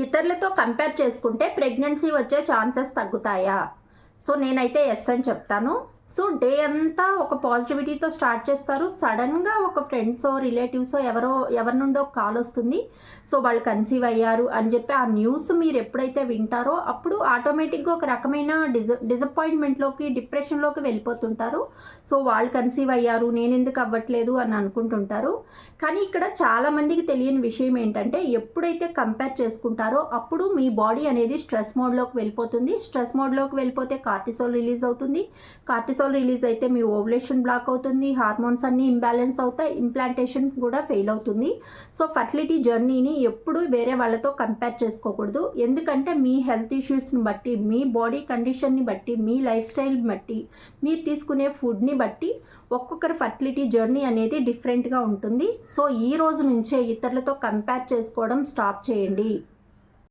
ఇతరులతో కంపేర్ చేసుకుంటే ప్రెగ్నెన్సీ వచ్చే ఛాన్సెస్ తగ్గుతాయా? సో నేనైతే ఎస్ అని చెప్తాను. సో డే అంతా ఒక పాజిటివిటీతో స్టార్ట్ చేస్తారు. సడన్గా ఒక ఫ్రెండ్సో రిలేటివ్సో ఎవరి నుండో కాల్ వస్తుంది. సో వాళ్ళు కన్సీవ్ అయ్యారు అని చెప్పి ఆ న్యూస్ మీరు ఎప్పుడైతే వింటారో అప్పుడు ఆటోమేటిక్గా ఒక రకమైన డిసప్పాయింట్మెంట్లోకి డిప్రెషన్లోకి వెళ్ళిపోతుంటారు. సో వాళ్ళు కన్సీవ్ అయ్యారు, నేను ఎందుకు అవ్వట్లేదు అని అనుకుంటుంటారు. కానీ ఇక్కడ చాలామందికి తెలియని విషయం ఏంటంటే ఎప్పుడైతే కంపేర్ చేసుకుంటారో అప్పుడు మీ బాడీ అనేది స్ట్రెస్ మోడ్లోకి వెళ్ళిపోతుంది. స్ట్రెస్ మోడ్లోకి వెళ్ళిపోతే కార్టిసోల్ రిలీజ్ అవుతుంది. కార్టిసోల్ రిలీజ్ అయితే మీ ఓవులేషన్ బ్లాక్ అవుతుంది, హార్మోన్స్ అన్నీ ఇంబ్యాలెన్స్ అవుతాయి, ఇంప్లాంటేషన్ కూడా ఫెయిల్ అవుతుంది. సో ఫర్టిలిటీ జర్నీని ఎప్పుడు వేరే వాళ్ళతో కంపేర్ చేసుకోకూడదు. ఎందుకంటే మీ హెల్త్ ఇష్యూస్ని బట్టి, మీ బాడీ కండిషన్ని బట్టి, మీ లైఫ్ స్టైల్ని బట్టి, మీరు తీసుకునే ఫుడ్ని బట్టి ఒక్కొక్కరి ఫర్టిలిటీ జర్నీ అనేది డిఫరెంట్గా ఉంటుంది. సో ఈ రోజు నుంచే ఇతరులతో కంపేర్ చేసుకోవడం స్టాప్ చేయండి.